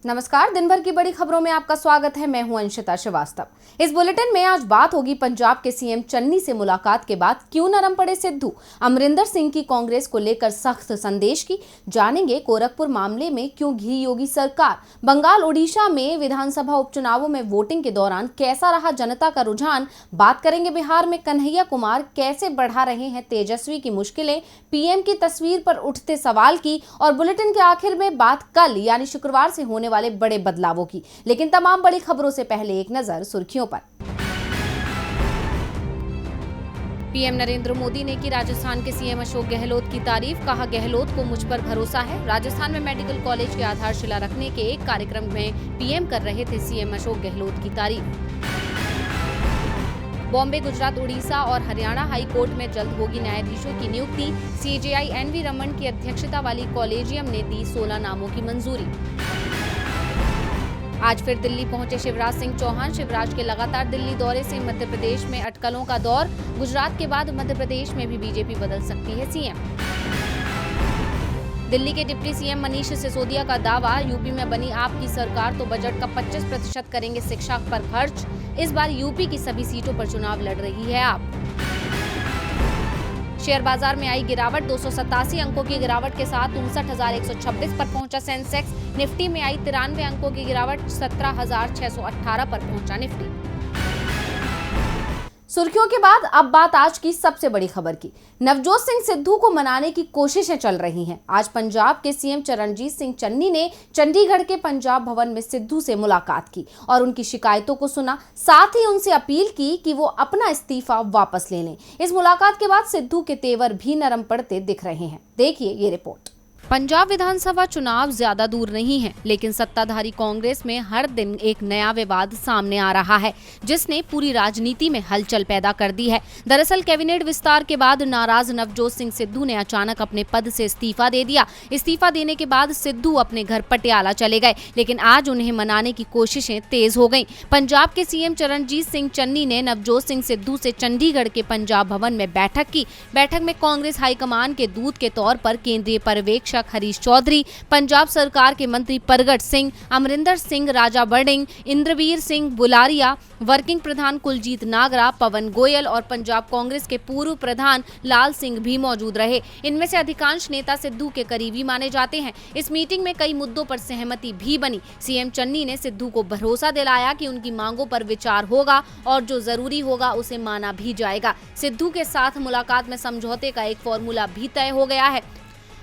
नमस्कार, दिन भर की बड़ी खबरों में आपका स्वागत है। मैं हूं अंशिता श्रीवास्तव। इस बुलेटिन में आज बात होगी पंजाब के सीएम चन्नी से मुलाकात के बाद क्यों नरम पड़े सिद्धू, अमरिंदर सिंह की कांग्रेस को लेकर सख्त संदेश की, जानेंगे गोरखपुर मामले में क्यों घी योगी सरकार, बंगाल ओडिशा में विधानसभा उपचुनावों में वोटिंग के दौरान कैसा रहा जनता का रुझान, बात करेंगे बिहार में कन्हैया कुमार कैसे बढ़ा रहे हैं तेजस्वी की मुश्किलें, पीएम की तस्वीर पर उठते सवाल की, और बुलेटिन के आखिर में बात कल यानी शुक्रवार से होने वाले बड़े बदलावों की। लेकिन तमाम बड़ी खबरों से पहले एक नजर सुर्खियों पर। पीएम नरेंद्र मोदी ने की राजस्थान के सीएम अशोक गहलोत की तारीफ, कहा गहलोत को मुझ पर भरोसा है। राजस्थान में मेडिकल कॉलेज की आधारशिला रखने के एक कार्यक्रम में पीएम कर रहे थे सीएम अशोक गहलोत की तारीफ। बॉम्बे, गुजरात, उड़ीसा और हरियाणा हाई कोर्ट में जल्द होगी न्यायाधीशों की नियुक्ति। सीजेआई एनवी रमन की अध्यक्षता वाली कॉलेजियम ने दी 16 नामों की मंजूरी। आज फिर दिल्ली पहुंचे शिवराज सिंह चौहान। शिवराज के लगातार दिल्ली दौरे से मध्य प्रदेश में अटकलों का दौर, गुजरात के बाद मध्य प्रदेश में भी बीजेपी बदल सकती है सीएम। दिल्ली के डिप्टी सीएम मनीष सिसोदिया का दावा, यूपी में बनी आपकी सरकार तो बजट का 25% करेंगे शिक्षा पर खर्च। इस बार यूपी की सभी सीटों पर चुनाव लड़ रही है आप। शेयर बाजार में आई गिरावट, 287 अंकों की गिरावट के साथ 59,126 पर पहुंचा सेंसेक्स। निफ्टी में आई 93 अंकों की गिरावट, 17,618 पर पहुंचा निफ्टी। सुर्खियों के बाद अब बात आज की सबसे बड़ी खबर की। नवजोत सिंह सिद्धू को मनाने की कोशिशें चल रही हैं। आज पंजाब के सीएम चरणजीत सिंह चन्नी ने चंडीगढ़ के पंजाब भवन में सिद्धू से मुलाकात की और उनकी शिकायतों को सुना, साथ ही उनसे अपील की कि वो अपना इस्तीफा वापस ले लें। इस मुलाकात के बाद सिद्धू के तेवर भी नरम पड़ते दिख रहे हैं। देखिए ये रिपोर्ट। पंजाब विधानसभा चुनाव ज्यादा दूर नहीं है, लेकिन सत्ताधारी कांग्रेस में हर दिन एक नया विवाद सामने आ रहा है, जिसने पूरी राजनीति में हलचल पैदा कर दी है। दरअसल कैबिनेट विस्तार के बाद नाराज नवजोत सिंह सिद्धू ने अचानक अपने पद से इस्तीफा दे दिया। इस्तीफा देने के बाद सिद्धू अपने घर पटियाला चले गए, लेकिन आज उन्हें मनाने की कोशिशें तेज हो गईं। पंजाब के सीएम चरणजीत सिंह चन्नी ने नवजोत सिंह सिद्धू से चंडीगढ़ के पंजाब भवन में बैठक की। बैठक में कांग्रेस हाईकमान के दूत के तौर पर केंद्रीय पर्यवेक्षक हरीश चौधरी, पंजाब सरकार के मंत्री परगट सिंह, अमरिंदर सिंह, राजा बर्डिंग, इंद्रवीर सिंह बुलारिया, वर्किंग प्रधान कुलजीत नागरा, पवन गोयल और पंजाब कांग्रेस के पूर्व प्रधान लाल सिंह भी मौजूद रहे। इनमें से अधिकांश नेता सिद्धू के करीबी माने जाते हैं। इस मीटिंग में कई मुद्दों पर सहमति भी बनी। सीएम चन्नी ने सिद्धू को भरोसा दिलाया कि उनकी मांगों पर विचार होगा और जो जरूरी होगा उसे माना भी जाएगा। सिद्धू के साथ मुलाकात में समझौते का एक फॉर्मूला भी तय हो गया है।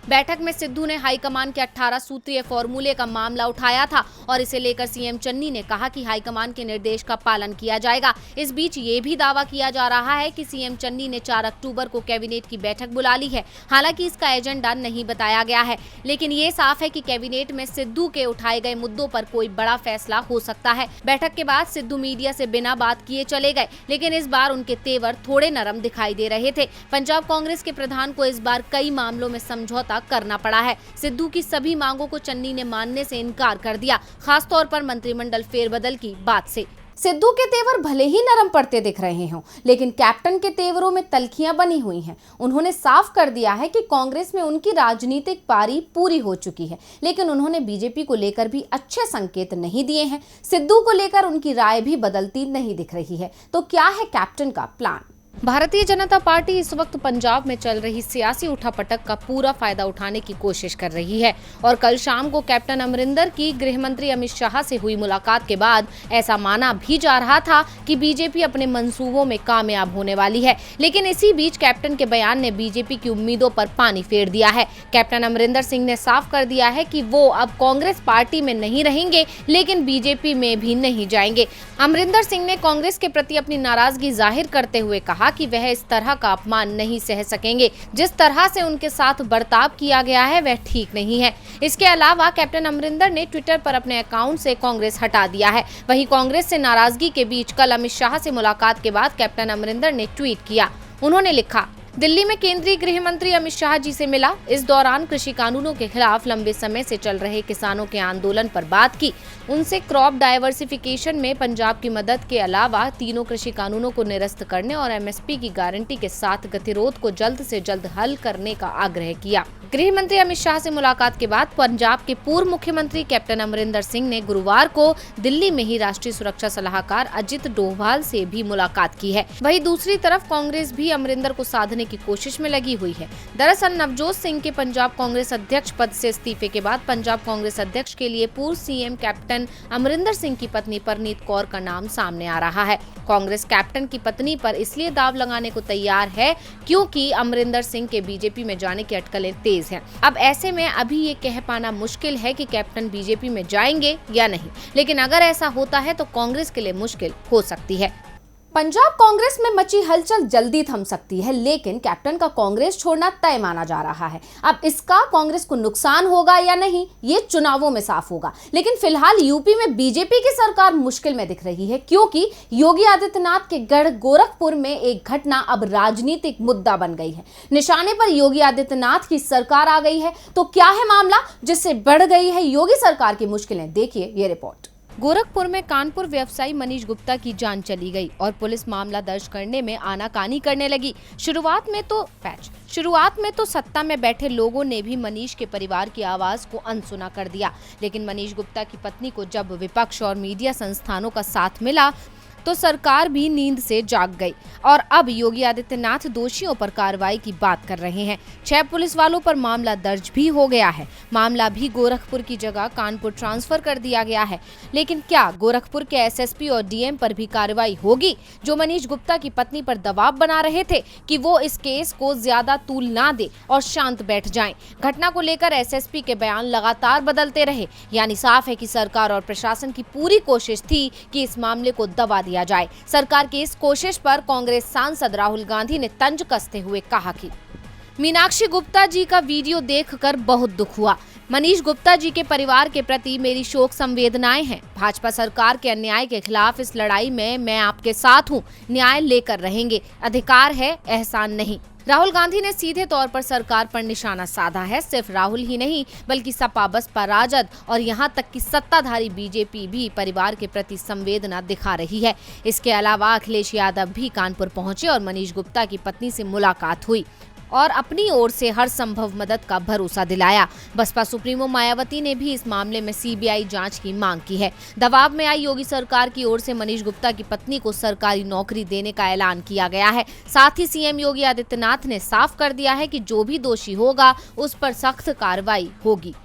बैठक में सिद्धू ने हाईकमान के 18 सूत्रीय फॉर्मूले का मामला उठाया था और इसे लेकर सीएम चन्नी ने कहा कि हाईकमान के निर्देश का पालन किया जाएगा। इस बीच ये भी दावा किया जा रहा है कि सीएम चन्नी ने 4 अक्टूबर को कैबिनेट की बैठक बुला ली है। हालांकि इसका एजेंडा नहीं बताया गया है, लेकिन ये साफ है कि कैबिनेट में सिद्धू के उठाए गए मुद्दों पर कोई बड़ा फैसला हो सकता है। बैठक के बाद सिद्धू मीडिया से बिना बात किए चले गए, लेकिन इस बार उनके तेवर थोड़े नरम दिखाई दे रहे थे। पंजाब कांग्रेस के प्रधान को इस बार कई मामलों में समझौता करना पड़ा है। सिद्धू की सभी मांगों को चन्नी ने मानने से इनकार कर दिया, खासतौर पर मंत्रिमंडल फेरबदल की बात से। सिद्धू के तेवर भले ही नरम पड़ते दिख रहे हों, लेकिन कैप्टन के तेवरों में तल्खियां बनी हुई हैं। उन्होंने साफ कर दिया है कि कांग्रेस में उनकी राजनीतिक पारी पूरी हो चुकी है, लेकिन उन्होंने बीजेपी को लेकर भी अच्छे संकेत नहीं दिए हैं। सिद्धू को लेकर उनकी राय भी बदलती नहीं दिख रही है। तो क्या है कैप्टन का प्लान? भारतीय जनता पार्टी इस वक्त पंजाब में चल रही सियासी उठापटक का पूरा फायदा उठाने की कोशिश कर रही है और कल शाम को कैप्टन अमरिंदर की गृह मंत्री अमित शाह से हुई मुलाकात के बाद ऐसा माना भी जा रहा था कि बीजेपी अपने मंसूबों में कामयाब होने वाली है। लेकिन इसी बीच कैप्टन के बयान ने बीजेपी की उम्मीदों पर पानी फेर दिया है। कैप्टन अमरिंदर सिंह ने साफ कर दिया है कि वो अब कांग्रेस पार्टी में नहीं रहेंगे, लेकिन बीजेपी में भी नहीं जाएंगे। अमरिंदर सिंह ने कांग्रेस के प्रति अपनी नाराजगी जाहिर करते हुए कहा कि वह इस तरह का अपमान नहीं सह सकेंगे। जिस तरह से उनके साथ बर्ताव किया गया है वह ठीक नहीं है। इसके अलावा कैप्टन अमरिंदर ने ट्विटर पर अपने अकाउंट से कांग्रेस हटा दिया है। वहीं कांग्रेस से नाराजगी के बीच कल अमित शाह से मुलाकात के बाद कैप्टन अमरिंदर ने ट्वीट किया। उन्होंने लिखा, दिल्ली में केंद्रीय गृह मंत्री अमित शाह जी से मिला। इस दौरान कृषि कानूनों के खिलाफ लंबे समय से चल रहे किसानों के आंदोलन पर बात की। उनसे क्रॉप डाइवर्सिफिकेशन में पंजाब की मदद के अलावा तीनों कृषि कानूनों को निरस्त करने और एमएसपी की गारंटी के साथ गतिरोध को जल्द से जल्द हल करने का आग्रह किया। गृह मंत्री अमित शाह से मुलाकात के बाद पंजाब के पूर्व मुख्यमंत्री कैप्टन अमरिंदर सिंह ने गुरुवार को दिल्ली में ही राष्ट्रीय सुरक्षा सलाहकार अजित डोभाल से भी मुलाकात की है। वहीं दूसरी तरफ कांग्रेस भी अमरिंदर को साधने की कोशिश में लगी हुई है। दरअसल नवजोत सिंह के पंजाब कांग्रेस अध्यक्ष पद से इस्तीफे के बाद पंजाब कांग्रेस अध्यक्ष के लिए पूर्व सीएम कैप्टन अमरिंदर सिंह की पत्नी परनीत कौर का नाम सामने आ रहा है। कांग्रेस कैप्टन की पत्नी पर इसलिए दाव लगाने को तैयार है क्योंकि अमरिंदर सिंह के बीजेपी में जाने की अटकलें तेज हैं। अब ऐसे में अभी ये कह पाना मुश्किल है कि कैप्टन बीजेपी में जाएंगे या नहीं, लेकिन अगर ऐसा होता है तो कांग्रेस के लिए मुश्किल हो सकती है। पंजाब कांग्रेस में मची हलचल जल्दी थम सकती है, लेकिन कैप्टन का कांग्रेस छोड़ना तय माना जा रहा है। अब इसका कांग्रेस को नुकसान होगा या नहीं, ये चुनावों में साफ होगा। लेकिन फिलहाल यूपी में बीजेपी की सरकार मुश्किल में दिख रही है, क्योंकि योगी आदित्यनाथ के गढ़ गोरखपुर में एक घटना अब राजनीतिक मुद्दा बन गई है। निशाने पर योगी आदित्यनाथ की सरकार आ गई है। तो क्या है मामला जिससे बढ़ गई है योगी सरकार की मुश्किलें? देखिए ये रिपोर्ट। गोरखपुर में कानपुर व्यवसायी मनीष गुप्ता की जान चली गई और पुलिस मामला दर्ज करने में आनाकानी करने लगी। शुरुआत में तो सत्ता में बैठे लोगों ने भी मनीष के परिवार की आवाज को अनसुना कर दिया, लेकिन मनीष गुप्ता की पत्नी को जब विपक्ष और मीडिया संस्थानों का साथ मिला तो सरकार भी नींद से जाग गई और अब योगी आदित्यनाथ दोषियों पर कार्रवाई की बात कर रहे हैं। 6 पुलिस वालों पर मामला दर्ज भी हो गया है। मामला भी गोरखपुर की जगह कानपुर ट्रांसफर कर दिया गया है। लेकिन क्या गोरखपुर के एसएसपी और डीएम पर भी कार्रवाई होगी, जो मनीष गुप्ता की पत्नी पर दबाव बना रहे थे कि वो इस केस को ज्यादा तूल ना दे और शांत बैठ जाएं? घटना को लेकर एसएसपी के बयान लगातार बदलते रहे, यानी साफ है कि सरकार और प्रशासन की पूरी कोशिश थी कि इस मामले को दबा दिया जाए। सरकार की इस कोशिश पर कांग्रेस सांसद राहुल गांधी ने तंज कसते हुए कहा कि मीनाक्षी गुप्ता जी का वीडियो देखकर बहुत दुख हुआ। मनीष गुप्ता जी के परिवार के प्रति मेरी शोक संवेदनाएं हैं। भाजपा सरकार के अन्याय के खिलाफ इस लड़ाई में मैं आपके साथ हूं। न्याय लेकर रहेंगे। अधिकार है, एहसान नहीं। राहुल गांधी ने सीधे तौर पर सरकार पर निशाना साधा है। सिर्फ राहुल ही नहीं बल्कि सपा, बसपा, राजद और यहां तक कि सत्ताधारी बीजेपी भी परिवार के प्रति संवेदना दिखा रही है। इसके अलावा अखिलेश यादव भी कानपुर पहुंचे और मनीष गुप्ता की पत्नी से मुलाकात हुई और अपनी ओर से हर संभव मदद का भरोसा दिलाया। बसपा सुप्रीमो मायावती ने भी इस मामले में सीबीआई जांच की मांग की है। दबाव में आई योगी सरकार की ओर से मनीष गुप्ता की पत्नी को सरकारी नौकरी देने का ऐलान किया गया है। साथ ही सीएम योगी आदित्यनाथ ने साफ कर दिया है कि जो भी दोषी होगा उस पर सख्त कार्रवाई होगी।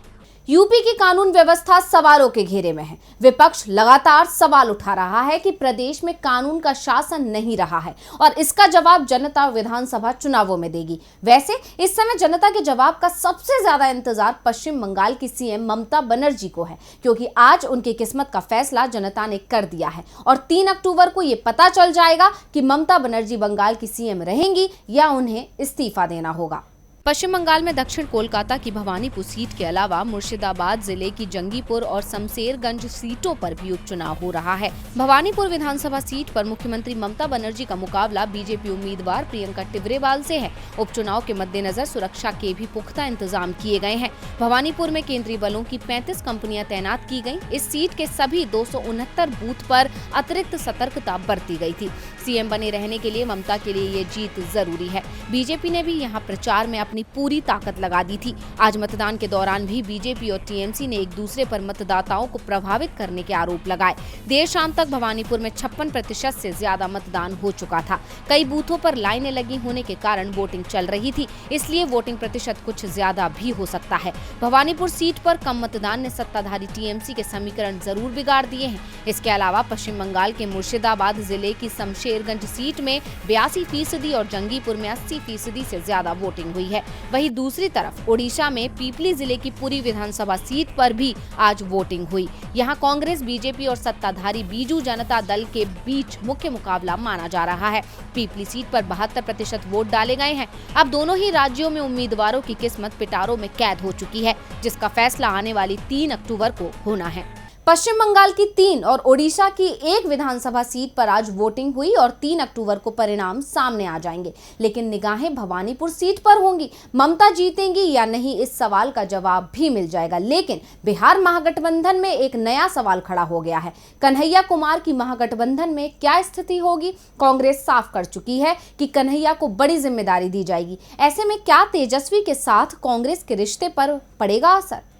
यूपी की कानून व्यवस्था सवालों के घेरे में है। विपक्ष लगातार सवाल उठा रहा है कि प्रदेश में कानून का शासन नहीं रहा है और इसका जवाब जनता विधानसभा चुनावों में देगी। वैसे इस समय जनता के जवाब का सबसे ज्यादा इंतजार पश्चिम बंगाल की सीएम ममता बनर्जी को है, क्योंकि आज उनकी किस्मत का फैसला जनता ने कर दिया है और 3 अक्टूबर को ये पता चल जाएगा कि ममता बनर्जी बंगाल की सीएम रहेंगी या उन्हें इस्तीफा देना होगा। पश्चिम बंगाल में दक्षिण कोलकाता की भवानीपुर सीट के अलावा मुर्शिदाबाद जिले की जंगीपुर और शमशेरगंज सीटों पर भी उपचुनाव हो रहा है। भवानीपुर विधानसभा सीट पर मुख्यमंत्री ममता बनर्जी का मुकाबला बीजेपी उम्मीदवार प्रियंका टिब्रेवाल से है। उपचुनाव के मद्देनजर सुरक्षा के भी पुख्ता इंतजाम किए गए हैं। भवानीपुर में केंद्रीय बलों की 35 कंपनियां तैनात की गयी। इस सीट के सभी 269 बूथ पर अतिरिक्त सतर्कता बरती गयी थी। सीएम बने रहने के लिए ममता के लिए ये जीत जरूरी है। बीजेपी ने भी यहाँ प्रचार में अपनी पूरी ताकत लगा दी थी। आज मतदान के दौरान भी बीजेपी और टीएमसी ने एक दूसरे पर मतदाताओं को प्रभावित करने के आरोप लगाए। देर शाम तक भवानीपुर में 56% से ज्यादा मतदान हो चुका था। कई बूथों पर लाइनें लगी होने के कारण वोटिंग चल रही थी, इसलिए वोटिंग प्रतिशत कुछ ज्यादा भी हो सकता है। भवानीपुर सीट पर कम मतदान ने सत्ताधारी टीएमसी के समीकरण जरूर बिगाड़ दिए हैं। इसके अलावा पश्चिम बंगाल के मुर्शिदाबाद जिले की शमशेरगंज सीट में 82% और जंगीपुर में 80% से ज्यादा वोटिंग हुई है। वहीं दूसरी तरफ ओडिशा में पीपली जिले की पूरी विधानसभा सीट पर भी आज वोटिंग हुई। यहां कांग्रेस, बीजेपी और सत्ताधारी बीजू जनता दल के बीच मुख्य मुकाबला माना जा रहा है। पीपली सीट पर 72% वोट डाले गए हैं। अब दोनों ही राज्यों में उम्मीदवारों की किस्मत पिटारों में कैद हो चुकी है, जिसका फैसला आने वाली 3 अक्टूबर को होना है। पश्चिम बंगाल की 3 और ओडिशा की 1 विधानसभा सीट पर आज वोटिंग हुई और 3 अक्टूबर को परिणाम सामने आ जाएंगे। लेकिन निगाहें भवानीपुर सीट पर होंगी। ममता जीतेंगी या नहीं, इस सवाल का जवाब भी मिल जाएगा। लेकिन बिहार महागठबंधन में एक नया सवाल खड़ा हो गया है। कन्हैया कुमार की महागठबंधन में क्या स्थिति होगी? कांग्रेस साफ कर चुकी है कि कन्हैया को बड़ी जिम्मेदारी दी जाएगी। ऐसे में क्या तेजस्वी के साथ कांग्रेस के रिश्ते पर पड़ेगा असर?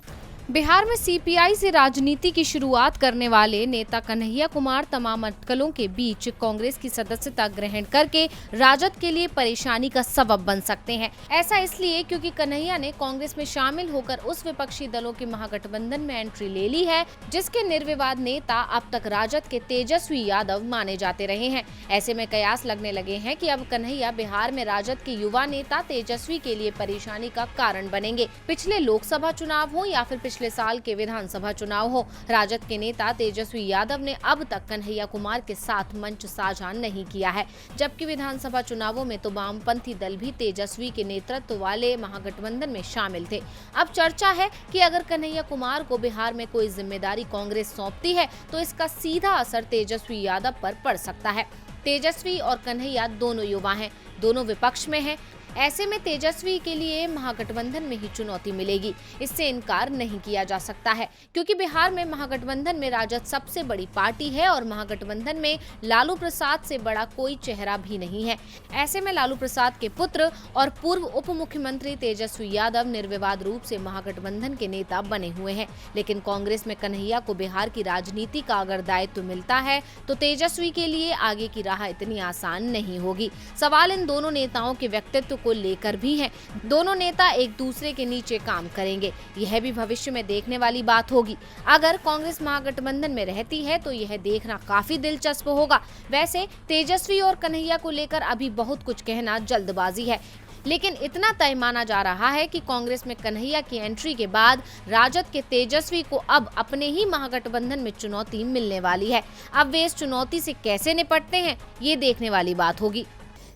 बिहार में सीपीआई से राजनीति की शुरुआत करने वाले नेता कन्हैया कुमार तमाम अटकलों के बीच कांग्रेस की सदस्यता ग्रहण करके राजद के लिए परेशानी का सबब बन सकते हैं। ऐसा इसलिए क्योंकि कन्हैया ने कांग्रेस में शामिल होकर उस विपक्षी दलों के महागठबंधन में एंट्री ले ली है जिसके निर्विवाद नेता अब तक राजद के तेजस्वी यादव माने जाते रहे हैं। ऐसे में कयास लगने लगे हैं कि अब कन्हैया बिहार में राजद के युवा नेता तेजस्वी के लिए परेशानी का कारण बनेंगे। पिछले लोकसभा चुनाव हो या फिर पिछले साल के विधानसभा चुनाव हो, राजद के नेता तेजस्वी यादव ने अब तक कन्हैया कुमार के साथ मंच साझा नहीं किया है, जबकि विधानसभा चुनावों में तो वामपंथी दल भी तेजस्वी के नेतृत्व वाले महागठबंधन में शामिल थे। अब चर्चा है कि अगर कन्हैया कुमार को बिहार में कोई जिम्मेदारी कांग्रेस सौंपती है तो इसका सीधा असर तेजस्वी यादव पर पड़ सकता है। तेजस्वी और कन्हैया दोनों युवा हैं, दोनों विपक्ष में हैं। ऐसे में तेजस्वी के लिए महागठबंधन में ही चुनौती मिलेगी, इससे इनकार नहीं किया जा सकता है, क्योंकि बिहार में महागठबंधन में राजद सबसे बड़ी पार्टी है और महागठबंधन में लालू प्रसाद से बड़ा कोई चेहरा भी नहीं है। ऐसे में लालू प्रसाद के पुत्र और पूर्व उप मुख्यमंत्री तेजस्वी यादव निर्विवाद रूप से महागठबंधन के नेता बने हुए हैं। लेकिन कांग्रेस में कन्हैया को बिहार की राजनीति का अगर दायित्व मिलता है तो तेजस्वी के लिए आगे की राह इतनी आसान नहीं होगी। सवाल इन दोनों नेताओं के व्यक्तित्व को लेकर भी है। दोनों नेता एक दूसरे के नीचे काम करेंगे, यह भी भविष्य में देखने वाली बात होगी। अगर कांग्रेस महागठबंधन में रहती है तो यह देखना काफी दिलचस्प होगा। वैसे तेजस्वी और कन्हैया को लेकर अभी बहुत कुछ कहना जल्दबाजी है, लेकिन इतना तय माना जा रहा है कि कांग्रेस में कन्हैया की एंट्री के बाद राजद के तेजस्वी को अब अपने ही महागठबंधन में चुनौती मिलने वाली है। अब वे इस चुनौती से कैसे निपटते हैं, ये देखने वाली बात होगी।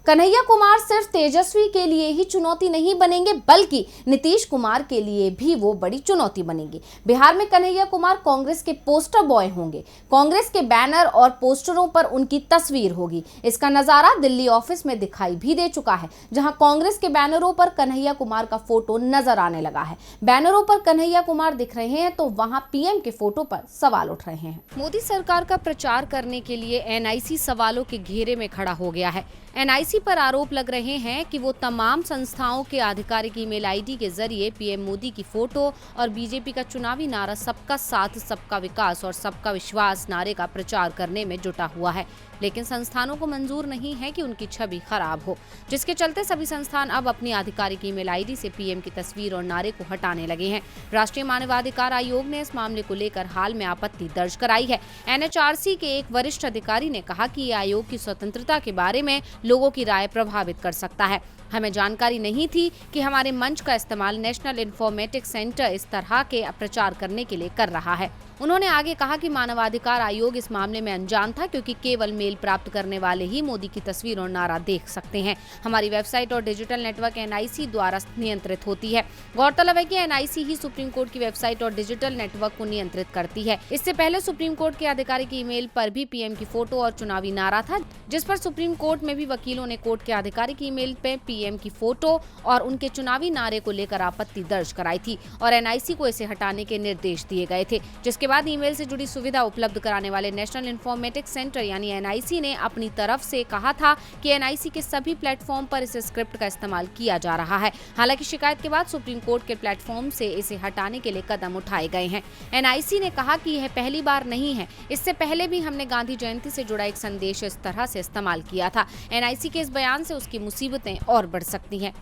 कन्हैया कुमार सिर्फ तेजस्वी के लिए ही चुनौती नहीं बनेंगे, बल्कि नीतीश कुमार के लिए भी वो बड़ी चुनौती बनेंगे। बिहार में कन्हैया कुमार कांग्रेस के पोस्टर बॉय होंगे। कांग्रेस के बैनर और पोस्टरों पर उनकी तस्वीर होगी। इसका नजारा दिल्ली ऑफिस में दिखाई भी दे चुका है, जहां कांग्रेस के बैनरों पर कन्हैया कुमार का फोटो नजर आने लगा है। बैनरों पर कन्हैया कुमार दिख रहे हैं तो वहां पीएम के फोटो पर सवाल उठ रहे हैं। मोदी सरकार का प्रचार करने के लिए एनआईसी सवालों के घेरे में खड़ा हो गया है। एनआईसी पर आरोप लग रहे हैं कि वो तमाम संस्थाओं के आधिकारिक ईमेल आईडी के जरिए पीएम मोदी की फोटो और बीजेपी का चुनावी नारा सबका साथ, सबका विकास और सबका विश्वास नारे का प्रचार करने में जुटा हुआ है। लेकिन संस्थानों को मंजूर नहीं है कि उनकी छवि खराब हो, जिसके चलते सभी संस्थान अब अपनी आधिकारिक ईमेल आईडी से पीएम की तस्वीर और नारे को हटाने लगे हैं। राष्ट्रीय मानवाधिकार आयोग ने इस मामले को लेकर हाल में आपत्ति दर्ज कराई है। एनएचआरसी के एक वरिष्ठ अधिकारी ने कहा कि ये आयोग की स्वतंत्रता के बारे में लोगों की राय प्रभावित कर सकता है। हमें जानकारी नहीं थी कि हमारे मंच का इस्तेमाल नेशनल इन्फॉर्मेटिक्स सेंटर इस तरह के प्रचार करने के लिए कर रहा है। उन्होंने आगे कहा कि मानवाधिकार आयोग इस मामले में अनजान था, क्योंकि केवल मेल प्राप्त करने वाले ही मोदी की तस्वीर और नारा देख सकते हैं। हमारी वेबसाइट और डिजिटल नेटवर्क एनआईसी द्वारा नियंत्रित होती है। गौरतलब है कि एनआईसी ही सुप्रीम कोर्ट की वेबसाइट और डिजिटल नेटवर्क को नियंत्रित करती है। इससे पहले सुप्रीम कोर्ट के आधिकारिक ईमेल पर भी पीएम की फोटो और चुनावी नारा था, जिस पर सुप्रीम कोर्ट में भी वकीलों ने कोर्ट के आधिकारिक ईमेल पे पीएम की फोटो और उनके चुनावी नारे को लेकर आपत्ति दर्ज कराई थी और एनआईसी को इसे हटाने के निर्देश दिए गए थे। जिसके बाद ईमेल से जुड़ी सुविधा उपलब्ध कराने वाले नेशनल इन्फॉर्मेटिक्स सेंटर यानी एनआईसी ने अपनी तरफ से कहा था कि एनआईसी के सभी प्लेटफॉर्म पर इस स्क्रिप्ट का इस्तेमाल किया जा रहा है। हालांकि शिकायत के बाद सुप्रीम कोर्ट के प्लेटफॉर्म से इसे हटाने के लिए कदम उठाए गए हैं। एनआईसी ने कहा कि यह पहली बार नहीं है, इससे पहले भी हमने गांधी जयंती से जुड़ा एक संदेश इस तरह से इस्तेमाल किया था। एनआईसी के इस बयान से उसकी मुसीबतें और बढ़ सकती हैं।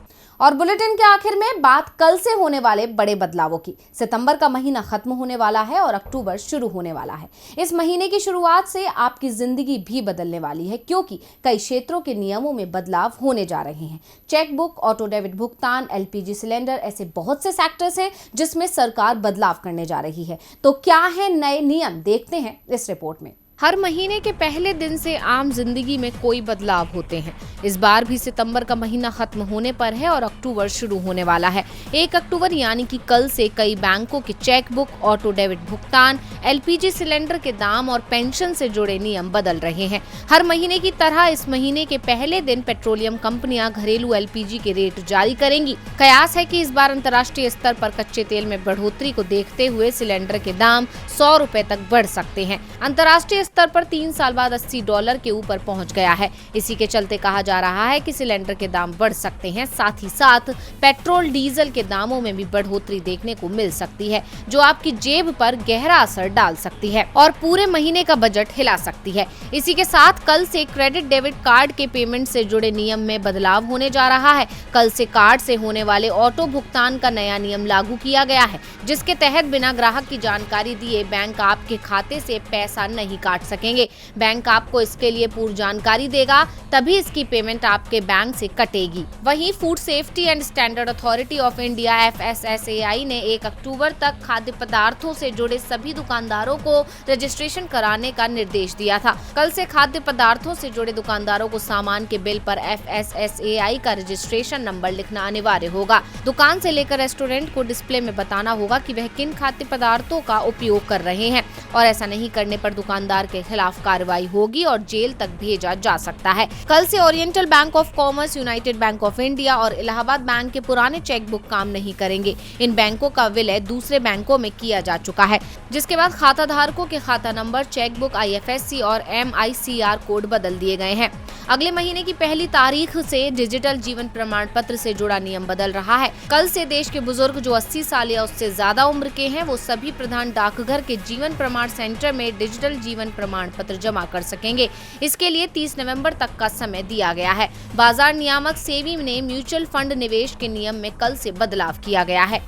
और बुलेटिन के आखिर में बात कल से होने वाले बड़े बदलावों की। सितंबर का महीना खत्म होने वाला है और अक्टूबर शुरू होने वाला है। इस महीने की शुरुआत से आपकी जिंदगी भी बदलने वाली है, क्योंकि कई क्षेत्रों के नियमों में बदलाव होने जा रहे हैं। चेक बुक, ऑटो डेबिट भुगतान, एलपीजी सिलेंडर, ऐसे बहुत से सेक्टर्स हैं जिसमें सरकार बदलाव करने जा रही है। तो क्या है नए नियम, देखते हैं इस रिपोर्ट में। हर महीने के पहले दिन से आम जिंदगी में कोई बदलाव होते हैं। इस बार भी सितंबर का महीना खत्म होने पर है और अक्टूबर शुरू होने वाला है। 1 अक्टूबर यानी कि कल से कई बैंकों के चेकबुक, ऑटो डेबिट भुगतान, एलपीजी सिलेंडर के दाम और पेंशन से जुड़े नियम बदल रहे हैं। हर महीने की तरह इस महीने के पहले दिन पेट्रोलियम कंपनियां घरेलू एलपीजी के रेट जारी करेंगी। कयास है कि इस बार अंतर्राष्ट्रीय स्तर पर कच्चे तेल में बढ़ोतरी को देखते हुए सिलेंडर के दाम 100 रुपए तक बढ़ सकते हैं। अंतर्राष्ट्रीय स्तर पर 3 साल बाद $80 के ऊपर पहुंच गया है। इसी के चलते कहा जा रहा है कि सिलेंडर के दाम बढ़ सकते हैं। साथ ही साथ पेट्रोल डीजल के दामों में भी बढ़ोतरी देखने को मिल सकती है, जो आपकी जेब पर गहरा असर डाल सकती है और पूरे महीने का बजट हिला सकती है। इसी के साथ कल से क्रेडिट डेबिट कार्ड के पेमेंट से जुड़े नियम में बदलाव होने जा रहा है। कल से कार्ड से होने वाले ऑटो भुगतान का नया नियम लागू किया गया है, जिसके तहत बिना ग्राहक की जानकारी दिए बैंक आपके खाते से पैसा नहीं काट सकेंगे। बैंक आपको इसके लिए पूर्व जानकारी देगा, तभी इसकी पेमेंट आपके बैंक से कटेगी। वहीं food safety and standard authority of India FSSAI ने 1 अक्टूबर तक खाद्य पदार्थों से जुड़े सभी दुकानदारों को रजिस्ट्रेशन कराने का निर्देश दिया था। कल से खाद्य पदार्थों से जुड़े दुकानदारों को सामान के बिल पर FSSAI का रजिस्ट्रेशन नंबर लिखना अनिवार्य होगा। दुकान से लेकर रेस्टोरेंट को डिस्प्ले में बताना होगा कि वह किन खाद्य पदार्थों का उपयोग कर रहे हैं, और ऐसा नहीं करने पर दुकानदार के खिलाफ कार्रवाई होगी और जेल तक भेजा जा सकता है। कल से oriental bank of commerce, United bank of India और इलाहाबाद बैंक के पुराने चेकबुक काम नहीं करेंगे। इन बैंकों का विलय दूसरे बैंकों में किया जा चुका है, जिसके बाद खाता धारकों के खाता नंबर, चेकबुक, IFSC और MICR कोड बदल दिए गए हैं। अगले महीने की 1 तारीख से डिजिटल जीवन प्रमाण पत्र से जुड़ा नियम बदल रहा है। कल से देश के बुजुर्ग जो 80 साल या उससे ज्यादा उम्र के हैं, वो सभी प्रधान डाकघर के जीवन प्रमाण सेंटर में डिजिटल जीवन प्रमाण पत्र जमा कर सकेंगे। इसके लिए 30 नवंबर तक का समय दिया गया है। बाजार नियामक सेबी ने म्यूचुअल फंड निवेश के नियम में कल से बदलाव किया गया है।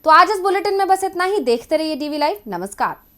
तो आज इस बुलेटिन में बस इतना ही। देखते रहिए DV लाइव। नमस्कार।